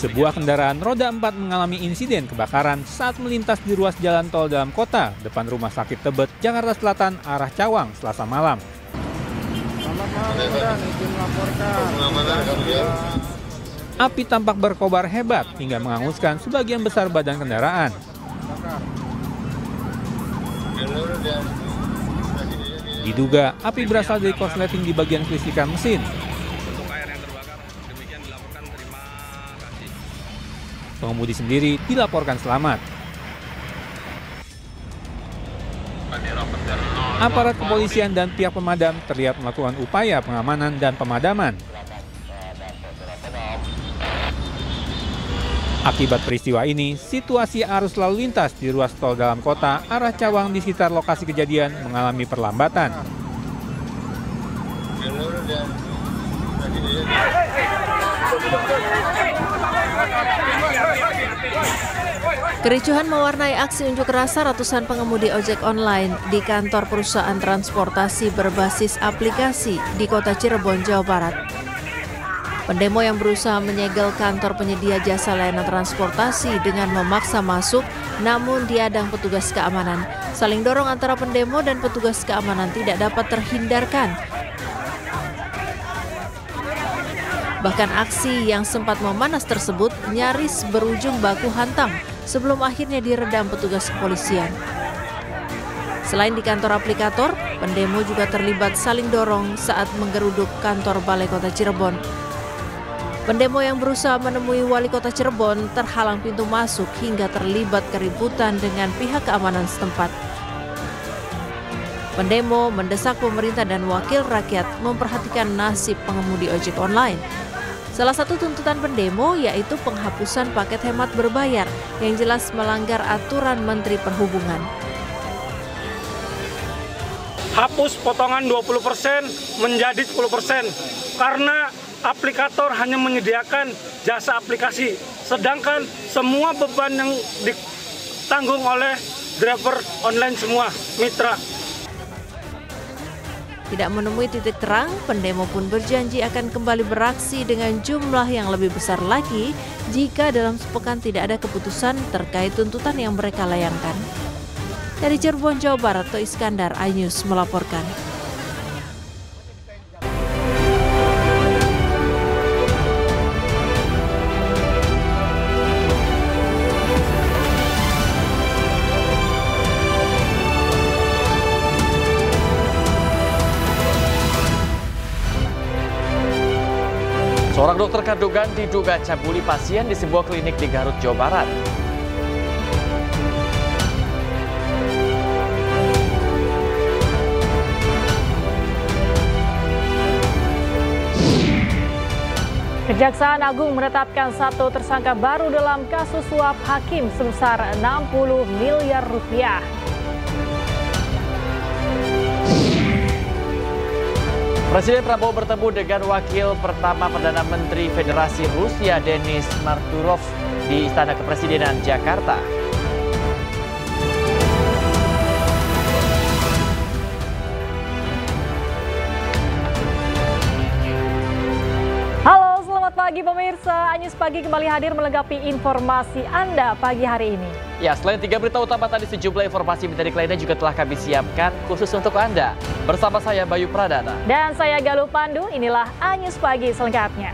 Sebuah kendaraan roda 4 mengalami insiden kebakaran saat melintas di ruas jalan tol dalam kota depan Rumah Sakit Tebet, Jakarta Selatan, arah Cawang, Selasa malam. Api tampak berkobar hebat hingga menghanguskan sebagian besar badan kendaraan. Diduga api berasal dari korsleting di bagian kelistrikan mesin. Pengemudi sendiri dilaporkan selamat. Aparat kepolisian dan pihak pemadam terlihat melakukan upaya pengamanan dan pemadaman. Akibat peristiwa ini, situasi arus lalu lintas di ruas tol dalam kota arah Cawang di sekitar lokasi kejadian mengalami perlambatan. Kericuhan mewarnai aksi unjuk rasa ratusan pengemudi ojek online di kantor perusahaan transportasi berbasis aplikasi di kota Cirebon, Jawa Barat. Pendemo yang berusaha menyegel kantor penyedia jasa layanan transportasi dengan memaksa masuk, namun diadang petugas keamanan. Saling dorong antara pendemo dan petugas keamanan tidak dapat terhindarkan. Bahkan aksi yang sempat memanas tersebut nyaris berujung baku hantam sebelum akhirnya diredam petugas kepolisian. Selain di kantor aplikator, pendemo juga terlibat saling dorong saat menggeruduk kantor Balai Kota Cirebon. Pendemo yang berusaha menemui Wali Kota Cirebon terhalang pintu masuk hingga terlibat keributan dengan pihak keamanan setempat. Pendemo mendesak pemerintah dan wakil rakyat memperhatikan nasib pengemudi ojek online. Salah satu tuntutan pendemo yaitu penghapusan paket hemat berbayar yang jelas melanggar aturan Menteri Perhubungan. Hapus potongan 20% menjadi 10% karena aplikator hanya menyediakan jasa aplikasi, sedangkan semua beban yang ditanggung oleh driver online semua, mitra. Tidak menemui titik terang, pendemo pun berjanji akan kembali beraksi dengan jumlah yang lebih besar lagi jika dalam sepekan tidak ada keputusan terkait tuntutan yang mereka layangkan. Dari Cirebon, Jawa Barat, To Iskandar, iNews melaporkan. Seorang dokter kandungan diduga cabuli pasien di sebuah klinik di Garut, Jawa Barat. Kejaksaan Agung menetapkan satu tersangka baru dalam kasus suap hakim sebesar 60 miliar rupiah. Presiden Prabowo bertemu dengan Wakil Pertama Perdana Menteri Federasi Rusia Denis Marturov di Istana Kepresidenan Jakarta. Halo, selamat pagi pemirsa. iNews Pagi kembali hadir melengkapi informasi Anda pagi hari ini. Ya, selain 3 berita utama tadi, sejumlah informasi menarik lainnya juga telah kami siapkan khusus untuk Anda. Bersama saya Bayu Pradana. Dan saya Galuh Pandu, inilah iNews Pagi selengkapnya.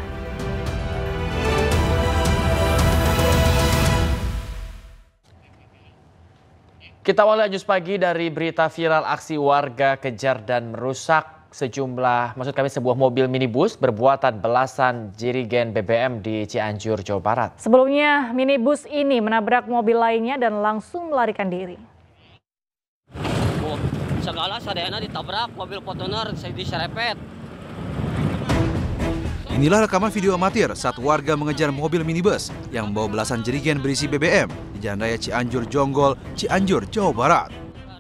Kita awali iNews Pagi dari berita viral aksi warga kejar dan merusak sebuah mobil minibus berbuatan belasan jerigen BBM di Cianjur, Jawa Barat. Sebelumnya, minibus ini menabrak mobil lainnya dan langsung melarikan diri. Segala sadayana ditabrak mobil Fortuner diserempet. Inilah rekaman video amatir saat warga mengejar mobil minibus yang membawa belasan jerigen berisi BBM di Jalan Raya Cianjur Jonggol, Cianjur, Jawa Barat.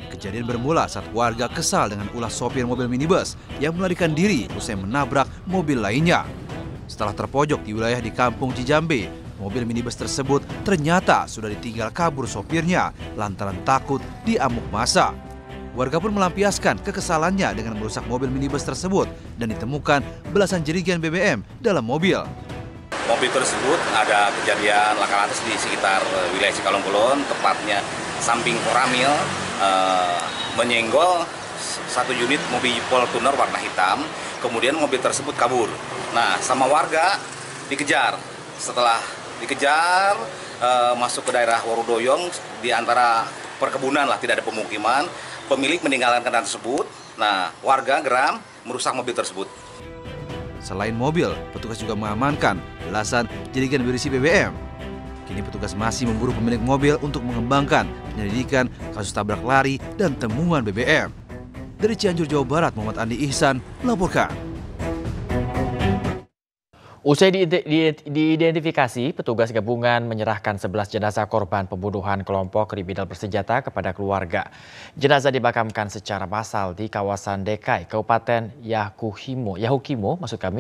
Kejadian bermula saat warga kesal dengan ulah sopir mobil minibus yang melarikan diri usai menabrak mobil lainnya. Setelah terpojok di wilayah di Kampung Cijambe, mobil minibus tersebut ternyata sudah ditinggal kabur sopirnya lantaran takut diamuk massa. Warga pun melampiaskan kekesalannya dengan merusak mobil minibus tersebut dan ditemukan belasan jerigen BBM dalam mobil. mobil tersebut ada kejadian laka lantas di sekitar wilayah Cikalongkulon, tepatnya samping Koramil, menyenggol satu unit mobil Fortuner warna hitam, kemudian mobil tersebut kabur. Nah, sama warga dikejar. Setelah dikejar, masuk ke daerah Warudoyong, di antara perkebunan lah, tidak ada pemukiman, pemilik meninggalkan kendaraan tersebut. Nah, warga geram merusak mobil tersebut. Selain mobil, petugas juga mengamankan belasan jerigen berisi BBM. Kini petugas masih memburu pemilik mobil untuk mengembangkan penyelidikan kasus tabrak lari dan temuan BBM. Dari Cianjur, Jawa Barat, Muhammad Andi Ihsan melaporkan. Usai diidentifikasi, petugas gabungan menyerahkan 11 jenazah korban pembunuhan kelompok kriminal bersenjata kepada keluarga. Jenazah dimakamkan secara massal di kawasan Dekai, Kabupaten Yahukimo,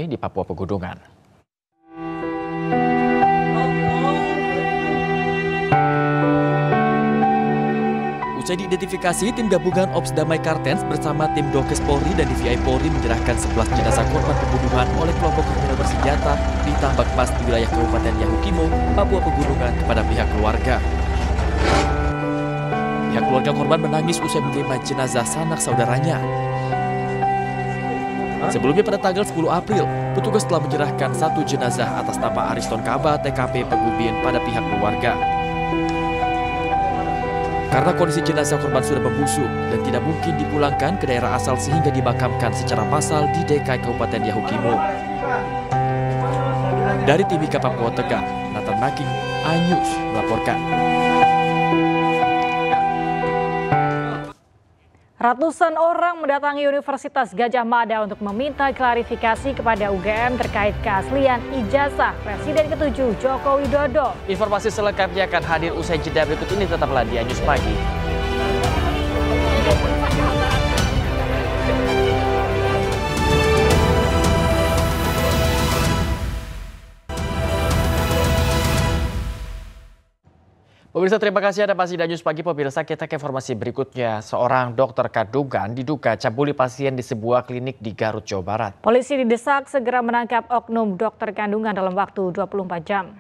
di Papua Pegunungan. Usai diidentifikasi, tim gabungan Ops Damai Kartens bersama tim Dokes Polri dan DVI Polri menyerahkan 11 jenazah korban pembunuhan oleh kelompok kriminal bersenjata di Tambak Mas di wilayah Kabupaten Yahukimo, Papua Pegunungan kepada pihak keluarga. Pihak keluarga korban menangis usai menerima jenazah sanak saudaranya. Sebelumnya pada tanggal 10 April, petugas telah menyerahkan satu jenazah atas nama Ariston Kaba TKP Pegubin pada pihak keluarga. Karena kondisi jenazah korban sudah membusuk dan tidak mungkin dipulangkan ke daerah asal sehingga dimakamkan secara massal di Dekai, Kabupaten Yahukimo. Dari Timika, Papua Tegak, Nathan Making, iNews melaporkan. Ratusan orang mendatangi Universitas Gadjah Mada untuk meminta klarifikasi kepada UGM terkait keaslian ijazah Presiden ke-7 Joko Widodo. Informasi selengkapnya akan hadir usai jeda berikut ini, tetaplah di iNews Pagi. Pemirsa, terima kasih Anda masih di News Pagi. Pemirsa, kita ke informasi berikutnya. Seorang dokter kandungan diduga cabuli pasien di sebuah klinik di Garut, Jawa Barat. Polisi didesak segera menangkap oknum dokter kandungan dalam waktu 24 jam.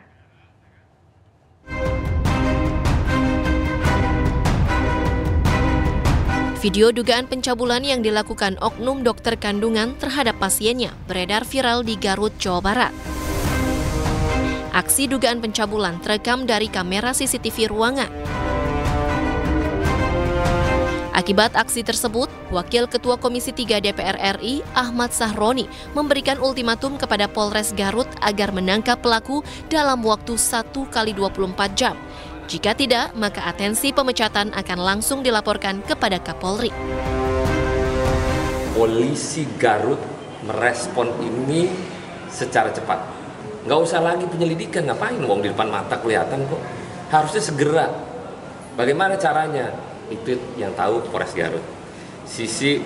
Video dugaan pencabulan yang dilakukan oknum dokter kandungan terhadap pasiennya beredar viral di Garut, Jawa Barat. Aksi dugaan pencabulan terekam dari kamera CCTV ruangan. Akibat aksi tersebut, Wakil Ketua Komisi 3 DPR RI, Ahmad Sahroni, memberikan ultimatum kepada Polres Garut agar menangkap pelaku dalam waktu 1x24 jam. Jika tidak, maka atensi pemecatan akan langsung dilaporkan kepada Kapolri. Polisi Garut merespon ini secara cepat. Nggak usah lagi penyelidikan, ngapain? Wong di depan mata kelihatan kok. Harusnya segera. Bagaimana caranya? Itu yang tahu Polres Garut. Sisi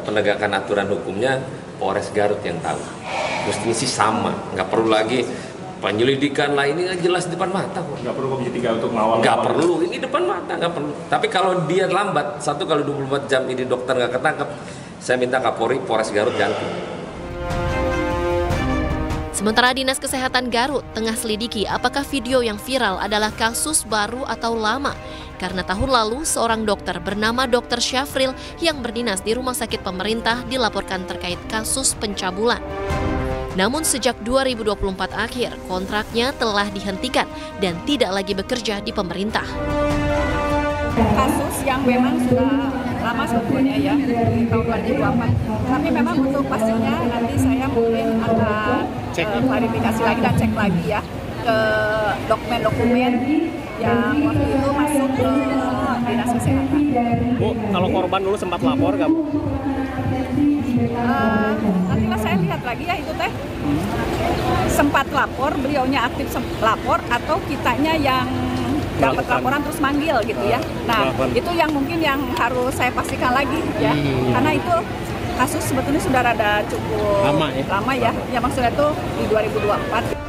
penegakan aturan hukumnya Polres Garut yang tahu. Mestinya sih sama, nggak perlu lagi penyelidikan lah, ini jelas di depan mata kok. Nggak perlu Komisi 3 untuk mengawal. Nggak perlu, ini depan mata, nggak perlu. Tapi kalau dia lambat, 1x24 jam ini dokter nggak ketangkep, saya minta Kapolri Polres Garut ganti. Sementara Dinas Kesehatan Garut tengah selidiki apakah video yang viral adalah kasus baru atau lama. Karena tahun lalu seorang dokter bernama Dr. Syafril yang berdinas di rumah sakit pemerintah dilaporkan terkait kasus pencabulan. Namun sejak 2024 akhir kontraknya telah dihentikan dan tidak lagi bekerja di pemerintah. Kasus yang memang sudah lama sebetulnya ya, di tahun 2024. Tapi memang untuk pastinya nanti saya mungkin akan klarifikasi lagi dan cek lagi ya ke dokumen-dokumen yang waktu itu masuk ke Dinas Kesehatan. Bu, kalau korban dulu sempat lapor nggak, Bu? Nantilah saya lihat lagi ya itu teh. Sempat lapor, beliaunya aktif lapor atau kitanya yang dapat laporan terus manggil gitu ya. Nah, itu yang mungkin yang harus saya pastikan lagi ya. Karena itu kasus sebetulnya sudah rada cukup lama ya. Ya maksudnya itu di 2024.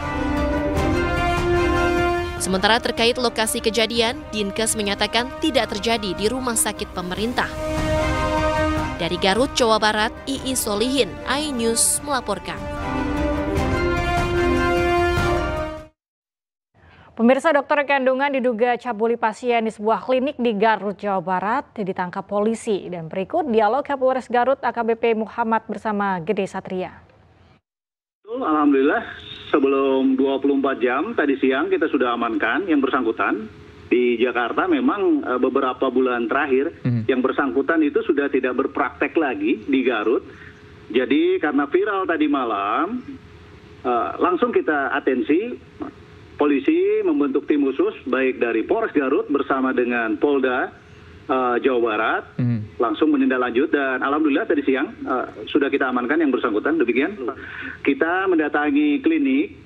Sementara terkait lokasi kejadian, Dinkes menyatakan tidak terjadi di rumah sakit pemerintah. Dari Garut, Jawa Barat, Ii Solihin, iNews melaporkan. Pemirsa, dokter kandungan diduga cabuli pasien di sebuah klinik di Garut, Jawa Barat ditangkap polisi. Dan berikut dialog Kapolres Garut AKBP Muhammad bersama Gede Satria. Alhamdulillah sebelum 24 jam tadi siang kita sudah amankan yang bersangkutan. Di Jakarta memang beberapa bulan terakhir yang bersangkutan itu sudah tidak berpraktek lagi di Garut. Jadi karena viral tadi malam langsung kita atensi. Polisi membentuk tim khusus baik dari Polres Garut bersama dengan Polda Jawa Barat langsung menindaklanjut dan alhamdulillah tadi siang sudah kita amankan yang bersangkutan. Demikian kita mendatangi klinik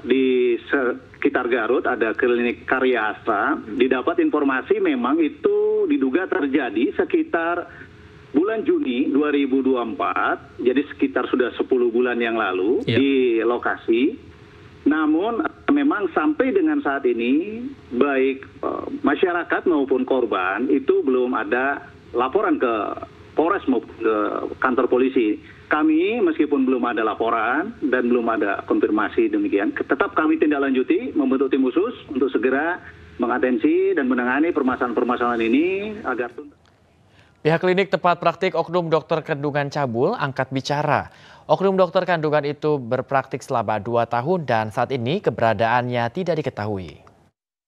di sekitar Garut, ada klinik Karya Astra. Didapat informasi memang itu diduga terjadi sekitar bulan Juni 2024, jadi sekitar sudah 10 bulan yang lalu di lokasi. Namun memang sampai dengan saat ini baik masyarakat maupun korban itu belum ada laporan ke Polres maupun ke kantor polisi. Kami meskipun belum ada laporan dan belum ada konfirmasi demikian, tetap kami tindak lanjuti membentuk tim khusus untuk segera mengatensi dan menangani permasalahan-permasalahan ini agar tuntas. Pihak klinik tempat praktik oknum dokter kandungan cabul angkat bicara. Oknum dokter kandungan itu berpraktik selama 2 tahun dan saat ini keberadaannya tidak diketahui.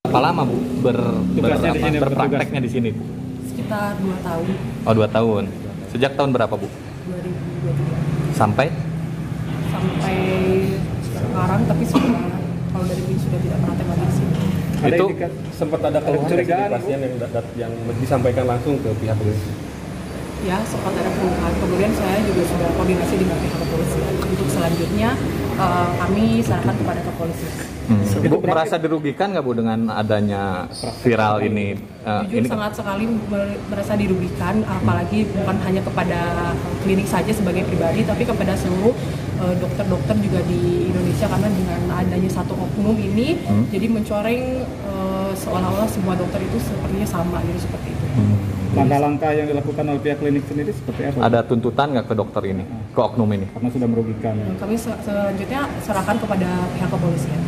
Berapa lama Bu berprakteknya di sini Bu? Sekitar 2 tahun. Oh 2 tahun. Sejak tahun berapa Bu? 2023. Sampai sekarang, tapi sudah kalau dari ini sudah tidak praktek lagi di sini. Itu sempat ada keluhan dari pasien yang disampaikan langsung ke pihak polisi. Ya, sempat ada keluhan. Kemudian saya juga sudah koordinasi dengan pihak kepolisian. Untuk selanjutnya kami serahkan kepada kepolisian. Bu merasa dirugikan nggak Bu dengan adanya viral ini? Jujur sangat sekali merasa dirugikan, apalagi bukan hanya kepada klinik saja sebagai pribadi, tapi kepada seluruh dokter-dokter juga di Indonesia, karena dengan adanya satu oknum ini jadi mencoreng seolah-olah semua dokter itu sepertinya sama, gitu seperti itu. Langkah-langkah yang dilakukan oleh pihak klinik sendiri seperti apa? Ada tuntutan nggak ke dokter ini, ke oknum ini? Karena sudah merugikan. Kami selanjutnya serahkan kepada pihak kepolisian.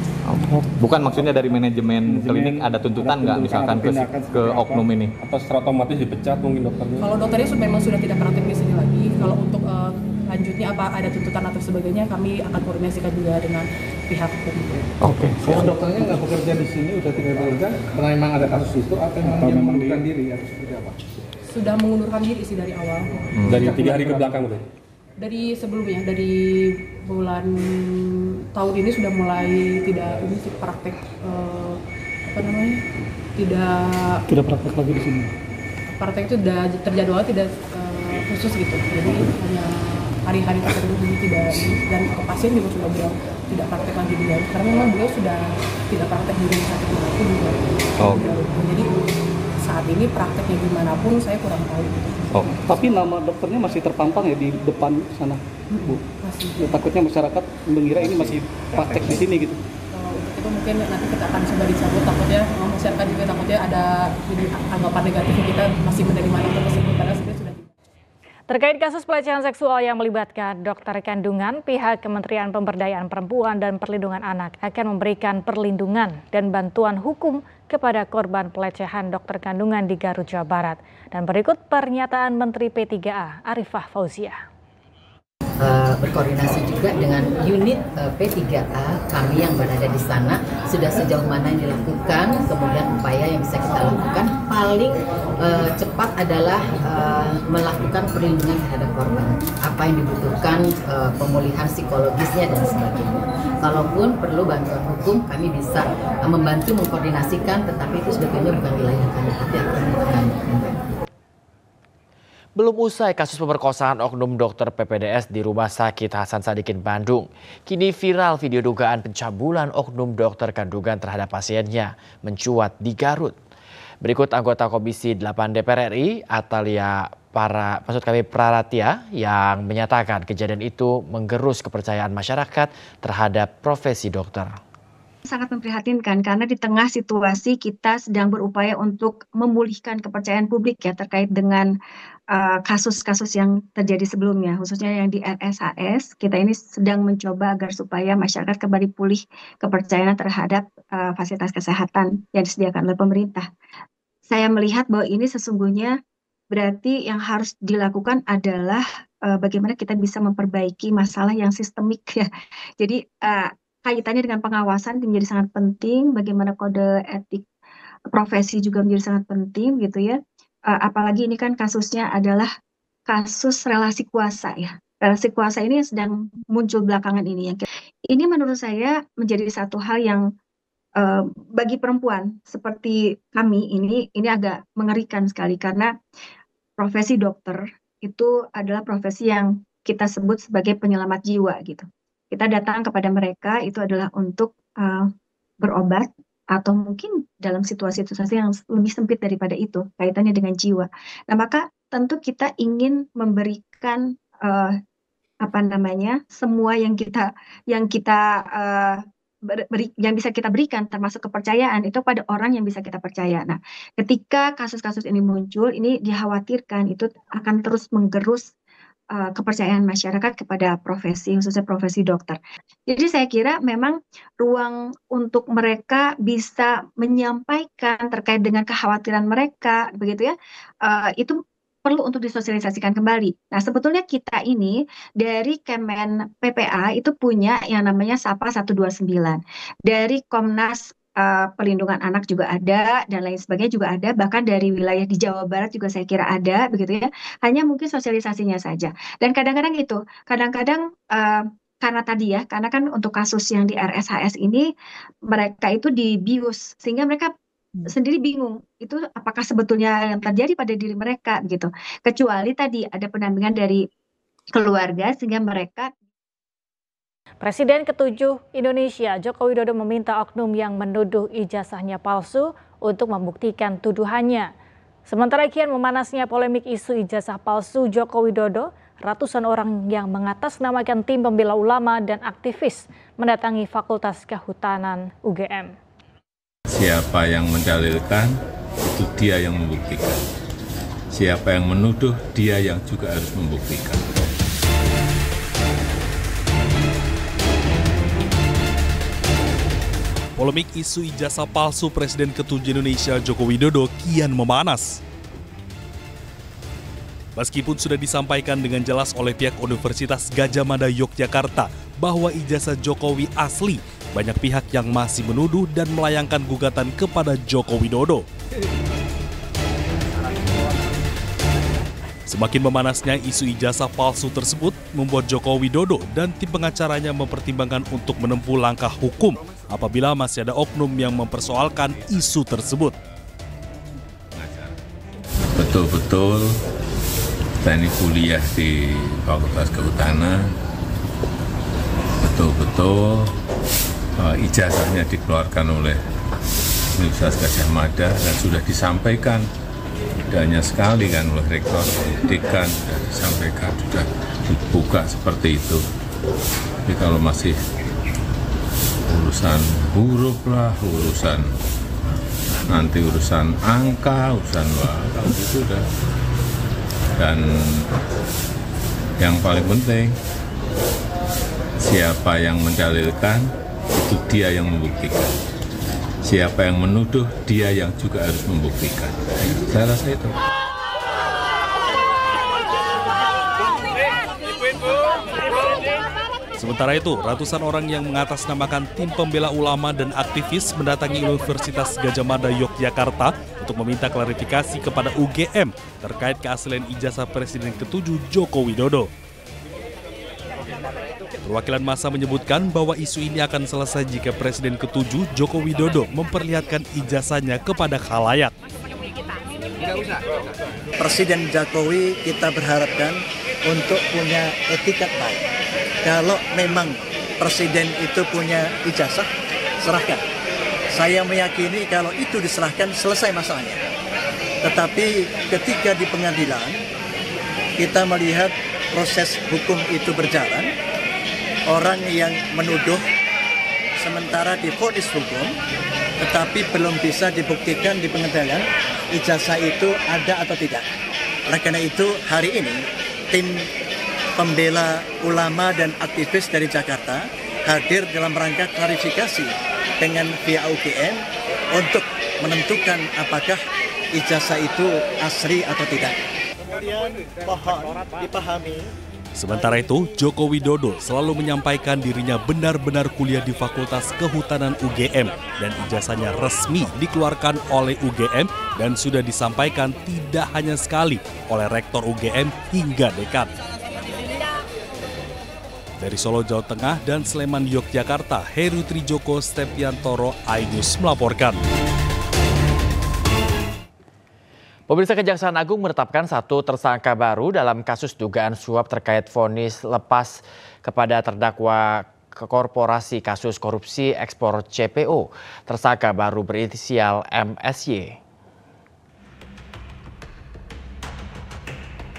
Bukan maksudnya dari manajemen klinik ada tuntutan nggak misalkan ke oknum ini? Atau secara otomatis dipecat mungkin dokternya? Kalau dokternya memang sudah tidak praktek di sini lagi. Kalau untuk lanjutnya apa ada tuntutan atau sebagainya, kami akan koordinasikan juga dengan pihak hukum. Oke. Kalau dokternya nggak bekerja di sini, udah tidak bekerja, karena memang ada kasus itu atau memang mengundurkan diri atau seperti apa? Sudah mengundurkan diri sih dari awal. Dari 3 hari ke belakang betul? Dari sebelumnya, dari bulan tahun ini sudah mulai tidak ini sih praktek tidak praktek lagi di sini. Praktek itu sudah terjadwal tidak khusus gitu. Jadi hanya hari-hari tertentu tidak, dan pasien juga sudah bilang tidak praktek lagi di Garut karena memang beliau sudah tidak praktek di rumah sakit dimanapun juga. Jadi saat ini prakteknya dimanapun saya kurang tahu gitu. Tapi nama dokternya masih terpampang ya di depan sana, Bu. Masih. Ya, takutnya masyarakat mengira ini masih praktek di sini gitu. Untuk itu mungkin nanti kita akan coba dicabut, takutnya masyarakat juga takutnya ada anggapan negatif kita masih menerima itu tersebut padahal sebenarnya sudah. Terkait kasus pelecehan seksual yang melibatkan dokter kandungan, pihak Kementerian Pemberdayaan Perempuan dan Perlindungan Anak akan memberikan perlindungan dan bantuan hukum kepada korban pelecehan dokter kandungan di Garut, Jawa Barat. Dan berikut pernyataan Menteri P3A Arifah Fauzia. Berkoordinasi juga dengan unit P3A kami yang berada di sana, sudah sejauh mana yang dilakukan, kemudian upaya yang bisa kita lakukan paling cepat adalah melakukan perlindungan terhadap korban, apa yang dibutuhkan, pemulihan psikologisnya dan sebagainya. Kalaupun perlu bantuan hukum, kami bisa membantu mengkoordinasikan, tetapi itu sebetulnya bukan wilayah kami, tapi akan melakukan. Belum usai kasus pemerkosaan oknum dokter PPDS di Rumah Sakit Hasan Sadikin Bandung. Kini viral video dugaan pencabulan oknum dokter kandungan terhadap pasiennya mencuat di Garut. Berikut anggota Komisi 8 DPR RI, Atalia Praratia, yang menyatakan kejadian itu menggerus kepercayaan masyarakat terhadap profesi dokter. Sangat memprihatinkan karena di tengah situasi kita sedang berupaya untuk memulihkan kepercayaan publik ya terkait dengan kasus-kasus yang terjadi sebelumnya, khususnya yang di RSHS, kita ini sedang mencoba agar supaya masyarakat kembali pulih kepercayaan terhadap fasilitas kesehatan yang disediakan oleh pemerintah. Saya melihat bahwa ini sesungguhnya berarti yang harus dilakukan adalah bagaimana kita bisa memperbaiki masalah yang sistemik ya. Jadi kaitannya dengan pengawasan menjadi sangat penting, bagaimana kode etik profesi juga menjadi sangat penting gitu ya. Apalagi ini kan kasusnya adalah kasus relasi kuasa ya. Relasi kuasa ini yang sedang muncul belakangan ini. Ini menurut saya menjadi satu hal yang bagi perempuan seperti kami ini agak mengerikan sekali karena profesi dokter itu adalah profesi yang kita sebut sebagai penyelamat jiwa gitu. Kita datang kepada mereka itu adalah untuk berobat atau mungkin dalam situasi-situasi yang lebih sempit daripada itu, kaitannya dengan jiwa. Nah, maka tentu kita ingin memberikan semua yang bisa kita berikan, termasuk kepercayaan itu pada orang yang bisa kita percaya. Nah, ketika kasus-kasus ini muncul, ini dikhawatirkan itu akan terus menggerus kepercayaan masyarakat kepada profesi, khususnya profesi dokter. Jadi saya kira memang ruang untuk mereka bisa menyampaikan terkait dengan kekhawatiran mereka, begitu ya, itu perlu untuk disosialisasikan kembali. Nah, sebetulnya kita ini dari Kemen PPA itu punya yang namanya SAPA 129. Dari Komnas Perlindungan Anak juga ada, dan lain sebagainya juga ada, bahkan dari wilayah di Jawa Barat juga saya kira ada, begitu ya. Hanya mungkin sosialisasinya saja. Dan kadang-kadang karena tadi ya, karena kan untuk kasus yang di RSHS ini, mereka itu dibius, sehingga mereka sendiri bingung, itu apakah sebetulnya yang terjadi pada diri mereka, gitu. Kecuali tadi ada pendampingan dari keluarga, sehingga mereka Presiden ke-7 Indonesia Joko Widodo meminta oknum yang menuduh ijazahnya palsu untuk membuktikan tuduhannya. Sementara kian memanasnya polemik isu ijazah palsu Joko Widodo, ratusan orang yang mengatasnamakan tim pembela ulama dan aktivis mendatangi Fakultas Kehutanan UGM. Siapa yang mendalilkan, itu dia yang membuktikan. Siapa yang menuduh, dia yang juga harus membuktikan. Polemik isu ijazah palsu Presiden ke-7 Indonesia Joko Widodo kian memanas. Meskipun sudah disampaikan dengan jelas oleh pihak Universitas Gadjah Mada Yogyakarta bahwa ijazah Jokowi asli, banyak pihak yang masih menuduh dan melayangkan gugatan kepada Joko Widodo. Semakin memanasnya isu ijazah palsu tersebut membuat Joko Widodo dan tim pengacaranya mempertimbangkan untuk menempuh langkah hukum apabila masih ada oknum yang mempersoalkan isu tersebut. Betul-betul teknik kuliah di Fakultas Kehutanan, betul-betul ijazahnya dikeluarkan oleh Universitas Gadjah Mada dan sudah disampaikan. Tidak hanya sekali kan oleh rektor, dekan sudah disampaikan, sudah dibuka seperti itu. Tapi kalau masih urusan huruf lah, urusan angka, urusan kalau itu udah. Dan yang paling penting, siapa yang mendalilkan, itu dia yang membuktikan. Siapa yang menuduh, dia yang juga harus membuktikan. Saya rasa itu. Sementara itu, ratusan orang yang mengatasnamakan tim pembela ulama dan aktivis mendatangi Universitas Gadjah Mada Yogyakarta untuk meminta klarifikasi kepada UGM terkait keaslian ijazah Presiden ke-7 Joko Widodo. Perwakilan massa menyebutkan bahwa isu ini akan selesai jika Presiden ke-7 Joko Widodo memperlihatkan ijazahnya kepada khalayak. Presiden Jokowi kita berharapkan untuk punya etikat baik. Kalau memang Presiden itu punya ijazah, serahkan. Saya meyakini kalau itu diserahkan selesai masalahnya. Tetapi ketika di pengadilan kita melihat proses hukum itu berjalan, orang yang menuduh sementara divonis hukum, tetapi belum bisa dibuktikan di pengadilan ijazah itu ada atau tidak. Oleh karena itu hari ini tim pembela ulama dan aktivis dari Jakarta hadir dalam rangka klarifikasi dengan pihak UGM untuk menentukan apakah ijazah itu asli atau tidak. Kemudian mohon dipahami. Sementara itu, Joko Widodo selalu menyampaikan dirinya benar-benar kuliah di Fakultas Kehutanan UGM dan ijazahnya resmi dikeluarkan oleh UGM dan sudah disampaikan tidak hanya sekali oleh Rektor UGM hingga dekan. Dari Solo, Jawa Tengah dan Sleman, Yogyakarta, Heru Trijoko Stepiantoro, iNews melaporkan. Pemirsa, Kejaksaan Agung menetapkan 1 tersangka baru dalam kasus dugaan suap terkait vonis lepas kepada terdakwa korporasi kasus korupsi ekspor CPO. Tersangka baru berinisial MSY.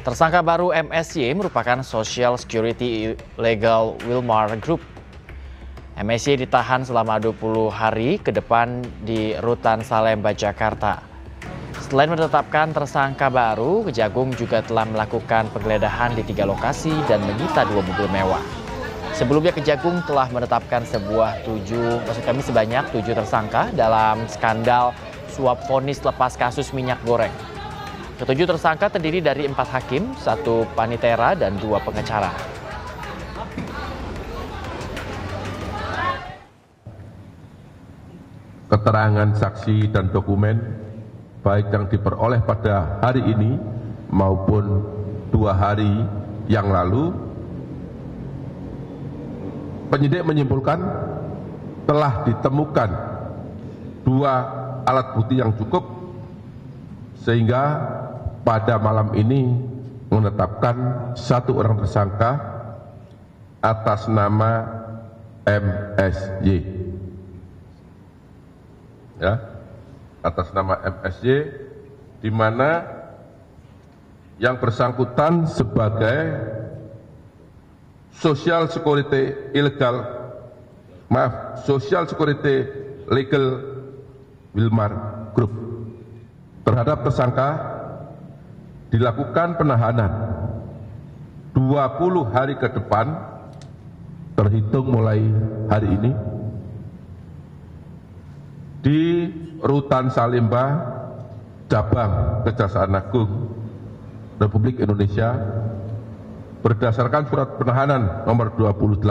Tersangka baru MSY merupakan Social Security Legal Wilmar Group. MSY ditahan selama 20 hari ke depan di Rutan Salemba, Jakarta. Selain menetapkan tersangka baru, Kejagung juga telah melakukan penggeledahan di 3 lokasi dan menyita 2 mobil mewah. Sebelumnya Kejagung telah menetapkan sebanyak 7 tersangka dalam skandal suap vonis lepas kasus minyak goreng. Ketujuh tersangka terdiri dari 4 hakim, 1 panitera, dan 2 pengacara. Keterangan saksi dan dokumen baik yang diperoleh pada hari ini maupun 2 hari yang lalu, penyidik menyimpulkan telah ditemukan 2 alat bukti yang cukup sehingga pada malam ini menetapkan 1 orang tersangka atas nama MSY. Ya. Atas nama MSY, di mana yang bersangkutan sebagai Social Security Legal Wilmar Group. Terhadap tersangka dilakukan penahanan 20 hari ke depan terhitung mulai hari ini di Rutan Salemba, Cabang Kejaksaan Agung Republik Indonesia berdasarkan surat penahanan nomor 28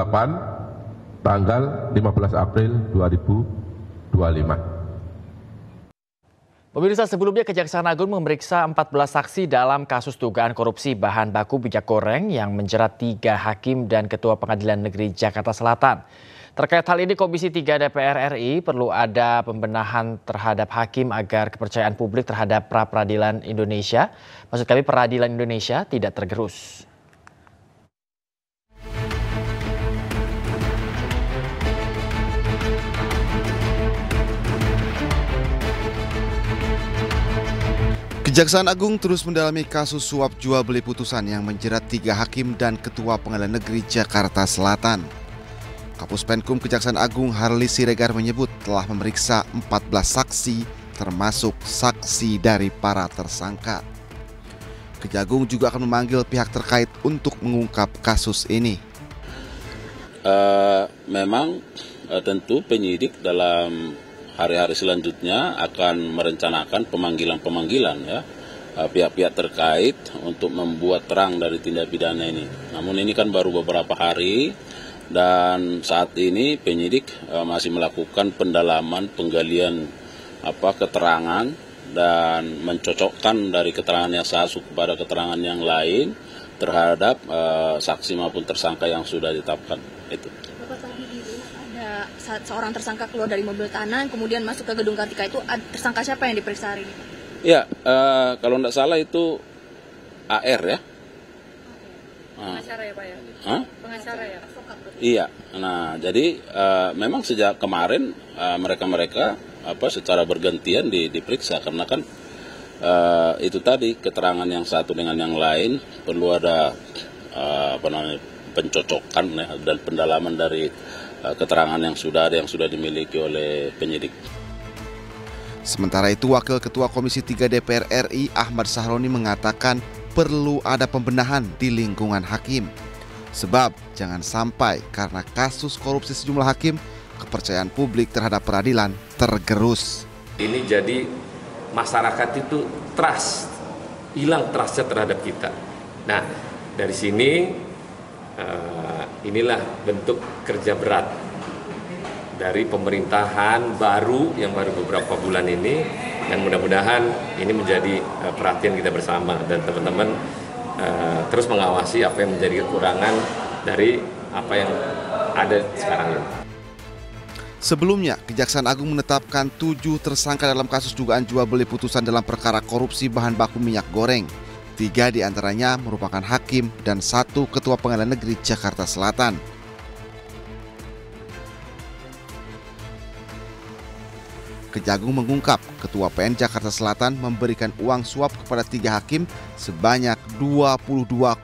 tanggal 15 April 2025. Pemirsa, sebelumnya Kejaksaan Agung memeriksa 14 saksi dalam kasus dugaan korupsi bahan baku minyak goreng yang menjerat 3 hakim dan Ketua Pengadilan Negeri Jakarta Selatan. Terkait hal ini, Komisi 3 DPR RI perlu ada pembenahan terhadap hakim agar kepercayaan publik terhadap peradilan Indonesia tidak tergerus. Kejaksaan Agung terus mendalami kasus suap jual beli putusan yang menjerat 3 hakim dan Ketua Pengadilan Negeri Jakarta Selatan. Kapus Penkum Kejaksaan Agung Harli Siregar menyebut telah memeriksa 14 saksi termasuk saksi dari para tersangka. Kejagung juga akan memanggil pihak terkait untuk mengungkap kasus ini. Memang tentu penyidik dalam hari-hari selanjutnya akan merencanakan pemanggilan ya pihak-pihak terkait untuk membuat terang dari tindak pidana ini. Namun ini kan baru beberapa hari. Dan saat ini penyidik masih melakukan pendalaman, penggalian keterangan dan mencocokkan dari keterangan yang satu kepada keterangan yang lain terhadap saksi maupun tersangka yang sudah ditetapkan. Itu. Bapak tadi ada seorang tersangka keluar dari mobil tahanan kemudian masuk ke gedung Kartika, itu tersangka siapa yang diperiksa hari ini? Ya, kalau tidak salah itu AR ya. Pengacara ya Pak ya? Pengacara ya? Iya, nah jadi memang sejak kemarin mereka secara bergantian diperiksa karena kan itu tadi keterangan yang satu dengan yang lain perlu ada pencocokan ya, dan pendalaman dari keterangan yang sudah dimiliki oleh penyidik. Sementara itu, Wakil Ketua Komisi 3 DPR RI Ahmad Sahroni mengatakan perlu ada pembenahan di lingkungan hakim. Sebab jangan sampai karena kasus korupsi sejumlah hakim, kepercayaan publik terhadap peradilan tergerus. Ini jadi masyarakat itu trust, hilang trustnya terhadap kita. Nah, dari sini inilah bentuk kerja berat dari pemerintahan baru yang baru beberapa bulan ini, dan mudah-mudahan ini menjadi perhatian kita bersama dan teman-teman terus mengawasi apa yang menjadi kekurangan dari apa yang ada sekarang ini. Sebelumnya, Kejaksaan Agung menetapkan 7 tersangka dalam kasus dugaan jual beli putusan dalam perkara korupsi bahan baku minyak goreng. 3 diantaranya merupakan hakim dan 1 ketua Pengadilan Negeri Jakarta Selatan. Kejagung mengungkap Ketua PN Jakarta Selatan memberikan uang suap kepada 3 hakim sebanyak 22,5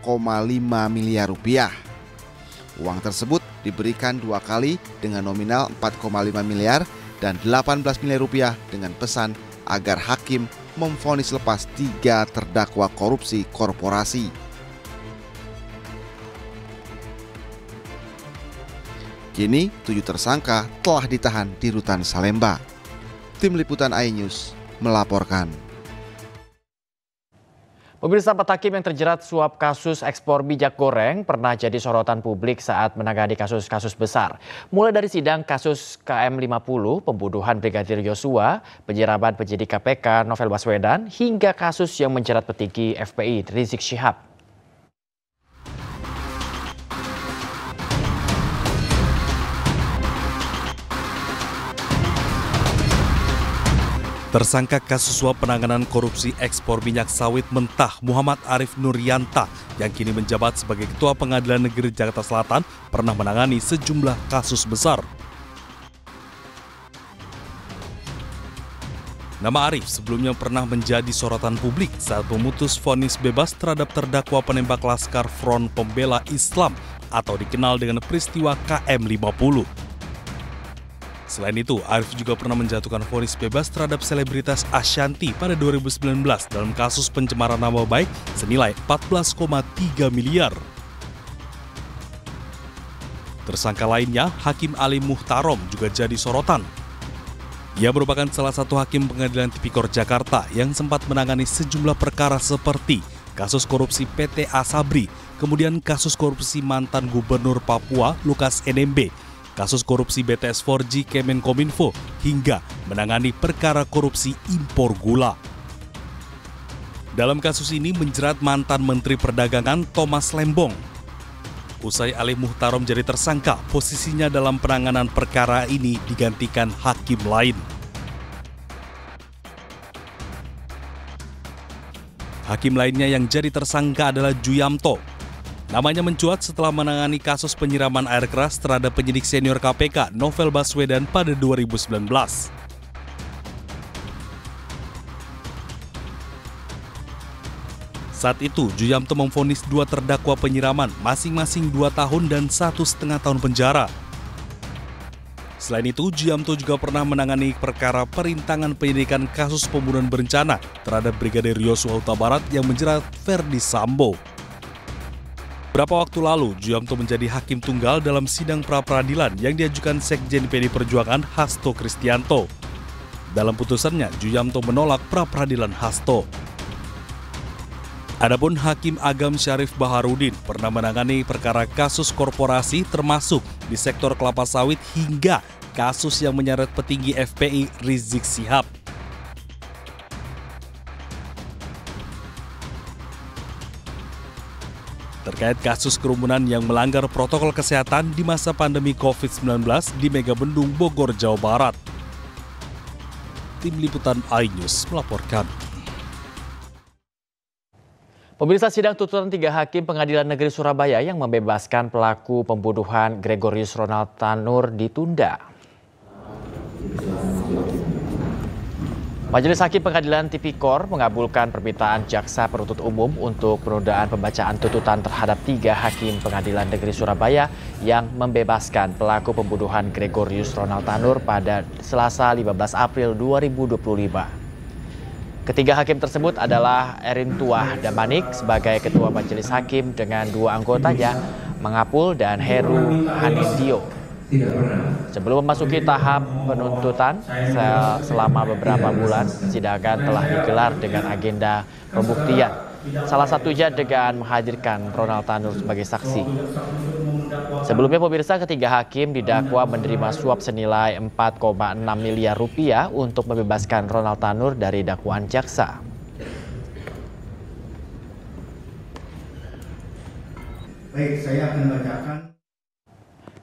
miliar rupiah. Uang tersebut diberikan 2 kali dengan nominal 4,5 miliar dan 18 miliar rupiah dengan pesan agar hakim memvonis lepas 3 terdakwa korupsi korporasi. Kini 7 tersangka telah ditahan di Rutan Salemba. Tim Liputan iNews melaporkan. Pemirsa, 4 hakim yang terjerat suap kasus ekspor minyak goreng pernah jadi sorotan publik saat menangani kasus-kasus besar. Mulai dari sidang kasus KM50, pembunuhan Brigadir Yosua, penyiraman penyidik KPK Novel Baswedan, hingga kasus yang menjerat petinggi FPI Rizik Syihab. Tersangka kasus suap penanganan korupsi ekspor minyak sawit mentah Muhammad Arif Nuryanta yang kini menjabat sebagai Ketua Pengadilan Negeri Jakarta Selatan pernah menangani sejumlah kasus besar. Nama Arif sebelumnya pernah menjadi sorotan publik saat memutus vonis bebas terhadap terdakwa penembak Laskar Front Pembela Islam atau dikenal dengan peristiwa KM50. Selain itu, Arif juga pernah menjatuhkan vonis bebas terhadap selebritas Ashanti pada 2019 dalam kasus pencemaran nama baik senilai 14,3 miliar. Tersangka lainnya, Hakim Ali Muhtarom, juga jadi sorotan. Ia merupakan salah satu hakim Pengadilan Tipikor Jakarta yang sempat menangani sejumlah perkara seperti kasus korupsi PT Asabri, kemudian kasus korupsi mantan Gubernur Papua Lukas NMB, kasus korupsi BTS 4G Kemenkominfo, hingga menangani perkara korupsi impor gula. Dalam kasus ini menjerat mantan Menteri Perdagangan Thomas Lembong. Usai Ali Muhtarom jadi tersangka, posisinya dalam penanganan perkara ini digantikan hakim lain. Hakim lainnya yang jadi tersangka adalah Juyamto. Namanya mencuat setelah menangani kasus penyiraman air keras terhadap penyidik senior KPK Novel Baswedan pada 2019. Saat itu, Juyamto memvonis 2 terdakwa penyiraman, masing-masing 2 tahun dan 1,5 tahun penjara. Selain itu, Juyamto juga pernah menangani perkara perintangan penyidikan kasus pembunuhan berencana terhadap Brigadir Yosua Huta Barat yang menjerat Verdi Sambo. Beberapa waktu lalu, Juyamto menjadi hakim tunggal dalam sidang pra-peradilan yang diajukan Sekjen PD Perjuangan Hasto Kristianto. Dalam putusannya, Juyamto menolak pra-peradilan Hasto. Adapun Hakim Agam Syarif Baharudin pernah menangani perkara kasus korporasi termasuk di sektor kelapa sawit hingga kasus yang menyeret petinggi FPI Rizik Syihab. Terkait kasus kerumunan yang melanggar protokol kesehatan di masa pandemi COVID-19 di Megabendung, Bogor, Jawa Barat. Tim Liputan iNews melaporkan. Pemirsa, sidang tuntutan 3 hakim Pengadilan Negeri Surabaya yang membebaskan pelaku pembunuhan Gregorius Ronald Tanur ditunda. Majelis Hakim Pengadilan Tipikor mengabulkan permintaan Jaksa Penuntut Umum untuk penundaan pembacaan tuntutan terhadap 3 hakim Pengadilan Negeri Surabaya yang membebaskan pelaku pembunuhan Gregorius Ronald Tanur pada Selasa 15 April 2025. Ketiga hakim tersebut adalah Erintua Damanik sebagai Ketua Majelis Hakim dengan 2 anggotanya, Mangapul dan Heru Hanindyo. Sebelum memasuki tahap penuntutan selama beberapa bulan, persidangan telah digelar dengan agenda pembuktian. Salah satunya dengan menghadirkan Ronald Tanur sebagai saksi. Sebelumnya pemirsa, ketiga hakim didakwa menerima suap senilai 4,6 miliar rupiah untuk membebaskan Ronald Tanur dari dakwaan jaksa. Baik, saya akan bacakan.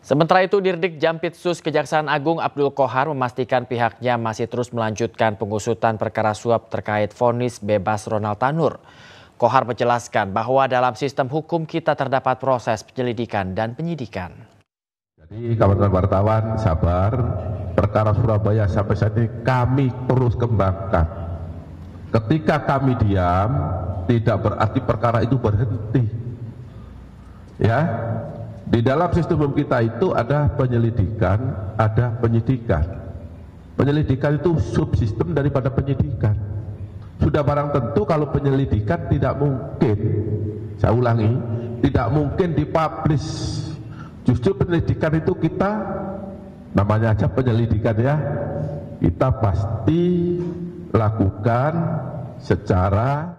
Sementara itu, Dirdik Jampitsus Kejaksaan Agung Abdul Qohar memastikan pihaknya masih terus melanjutkan pengusutan perkara suap terkait vonis bebas Ronald Tanur. Qohar menjelaskan bahwa dalam sistem hukum kita terdapat proses penyelidikan dan penyidikan. Jadi kawan-kawan wartawan sabar, perkara Surabaya sampai saat ini kami terus kembangkan. Ketika kami diam, tidak berarti perkara itu berhenti. Ya, di dalam sistem hukum kita itu ada penyelidikan, ada penyidikan. Penyelidikan itu subsistem daripada penyidikan. Sudah barang tentu kalau penyelidikan tidak mungkin, saya ulangi, tidak mungkin dipublish. Justru penyelidikan itu kita, namanya aja penyelidikan ya, kita pasti lakukan secara.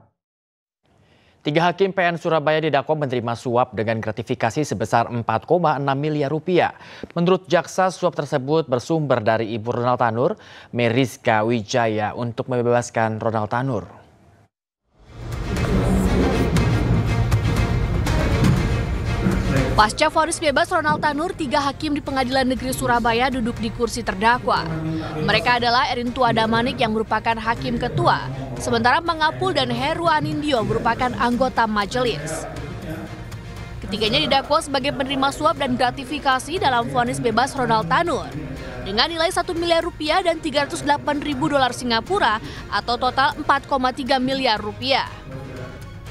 3 hakim PN Surabaya didakwa menerima suap dengan gratifikasi sebesar 4,6 miliar rupiah. Menurut jaksa, suap tersebut bersumber dari ibu Ronald Tanur, Meriska Wijaya, untuk membebaskan Ronald Tanur. Pasca vonis bebas Ronald Tanur, 3 hakim di Pengadilan Negeri Surabaya duduk di kursi terdakwa. Mereka adalah Erintua Damanik yang merupakan hakim ketua, sementara Mangapul dan Heru Hanindyo merupakan anggota majelis. Ketiganya didakwa sebagai penerima suap dan gratifikasi dalam vonis bebas Ronald Tanur dengan nilai 1 miliar rupiah dan 308 ribu dolar Singapura atau total 4,3 miliar rupiah.